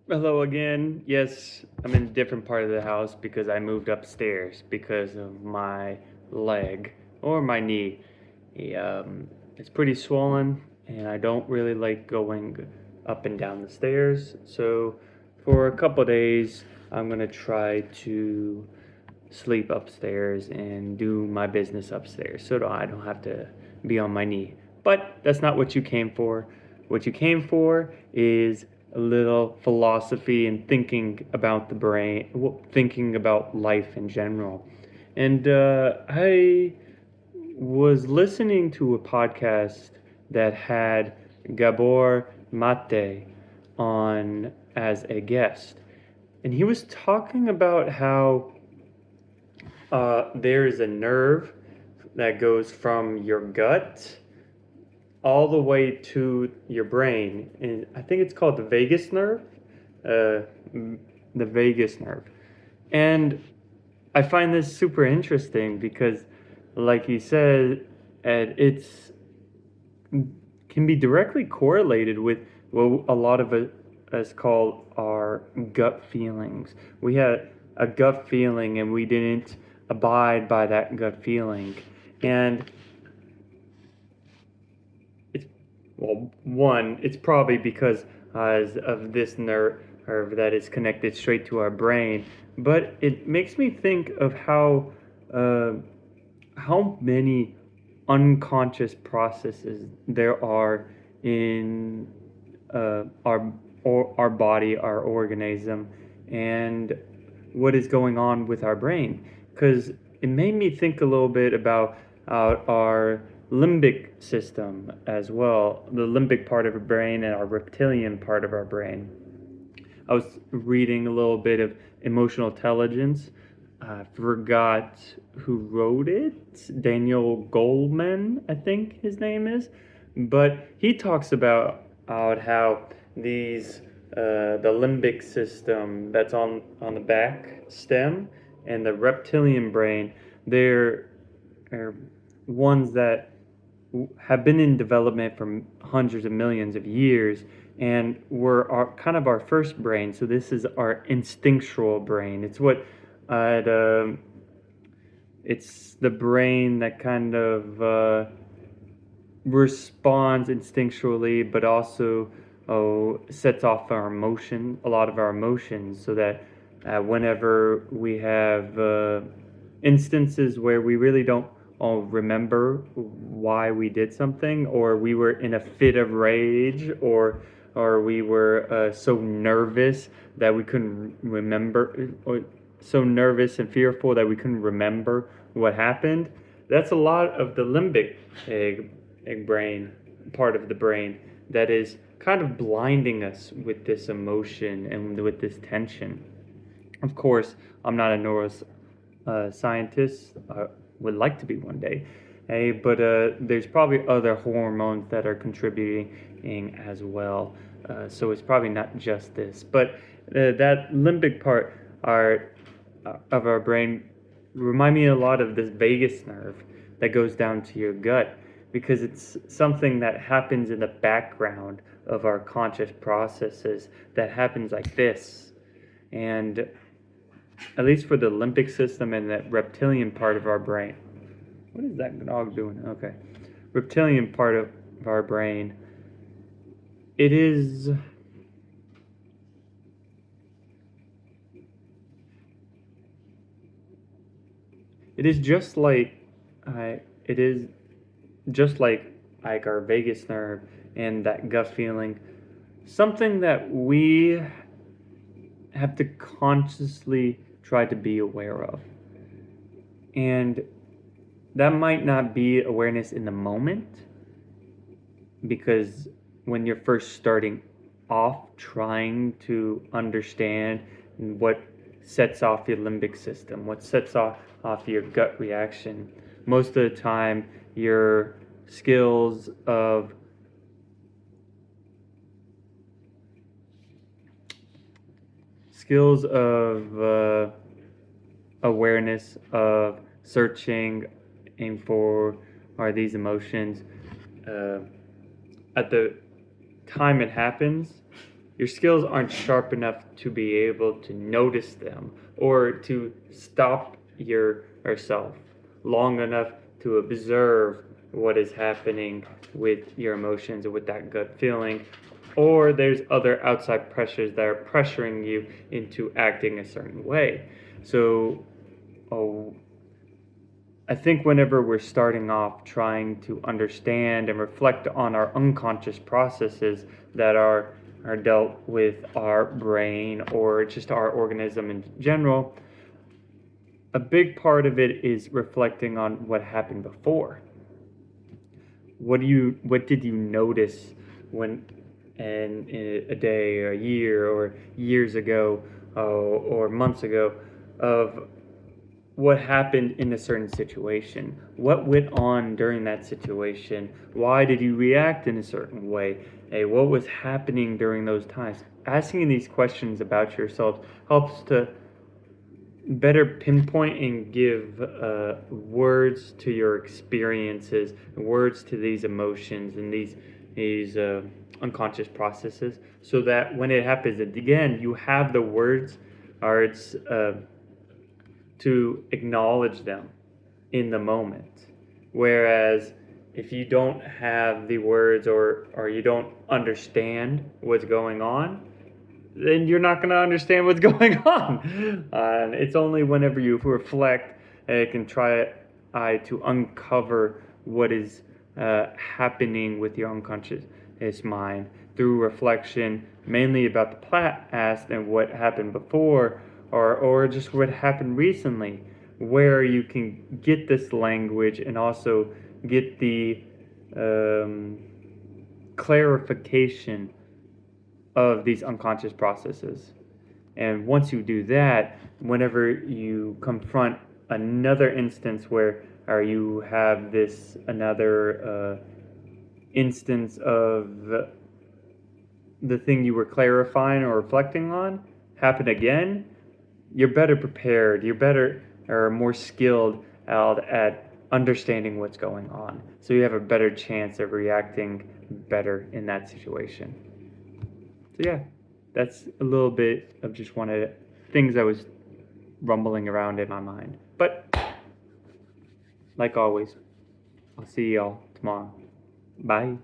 Hello again. Yes, I'm in a different part of the house because I moved upstairs because of my leg or my knee. It's pretty swollen, and I don't really like going up and down the stairs. So, for a couple days, I'm gonna try to sleep upstairs and do my business upstairs so that I don't have to be on my knee. But that's not what you came for. What you came for is a little philosophy and thinking about the brain, thinking about life in general. And I was listening to a podcast that had Gabor Mate on as a guest. And he was talking about how there is a nerve that goes from your gut all the way to your brain, and I think it's called the vagus nerve. Uh, the vagus nerve, and I find this super interesting because, like he said, it's can be directly correlated with what a lot of us call our gut feelings. We had a gut feeling and we didn't abide by that gut feeling. And it's, well, one, it's probably because of this nerve that is connected straight to our brain. But it makes me think of uh, how many unconscious processes there are in our body, our organism, and what is going on with our brain. Because it made me think a little bit about our limbic system as well, the limbic part of our brain and our reptilian part of our brain. I was reading a little bit of emotional intelligence. I forgot who wrote it. Daniel Goleman, I think his name is. But he talks about how these the limbic system that's on the back stem and the reptilian brain, they're are ones that have been in development for hundreds of millions of years and were kind of our first brain. So this is our instinctual brain. Uh, the, it's the brain that kind of responds instinctually, but also sets off a lot of our emotions, so that whenever we have instances where we really don't all remember why we did something, or we were in a fit of rage, or we were so nervous that we couldn't remember, or so nervous and fearful that we couldn't remember what happened. That's a lot of the limbic brain, part of the brain, that is kind of blinding us with this emotion and with this tension. Of course, I'm not a neuroscientist. I would like to be one day. Hey, but there's probably other hormones that are contributing as well. So it's probably not just this. But that limbic part of our brain remind me a lot of this vagus nerve that goes down to your gut, because it's something that happens in the background of our conscious processes, that happens like this. And at least for the limbic system and that reptilian part of our brain. What is that dog doing? Okay. Reptilian part of our brain. It is. It is just like. It is just like our vagus nerve and that gut feeling. Something that we have to consciously try to be aware of. And that might not be awareness in the moment, because when you're first starting off trying to understand what sets off your limbic system, what sets off your gut reaction, most of the time your skills of skills of awareness of searching and for are these emotions uh, at the time it happens, your skills aren't sharp enough to be able to notice them or to stop yourself long enough to observe what is happening with your emotions or with that gut feeling, or there's other outside pressures that are pressuring you into acting a certain way. So, oh, I think whenever we're starting off trying to understand and reflect on our unconscious processes that are dealt with our brain or just our organism in general, a big part of it is reflecting on what happened before. What did you notice when in a day or a year or years ago, or months ago, of what happened in a certain situation? What went on during that situation? Why did you react in a certain way? Hey, what was happening during those times? Asking these questions about yourself helps to better pinpoint and give words to your experiences, words to these emotions and these unconscious processes, so that when it happens again, you have the words, or it's to acknowledge them in the moment. Whereas if you don't have the words, or you don't understand what's going on, then you're not going to understand what's going on. And it's only whenever you reflect and can try to uncover what is happening with your unconscious mind through reflection, mainly about the past and what happened before, or just what happened recently, where you can get this language and also get the clarification of these unconscious processes. And once you do that, whenever you confront another instance where, or you have this another instance of the thing you were clarifying or reflecting on happen again, you're better prepared, you're better or more skilled out at understanding what's going on. So you have a better chance of reacting better in that situation. So yeah, that's a little bit of just one of the things I was rumbling around in my mind. But like always, I'll see y'all tomorrow. Bye.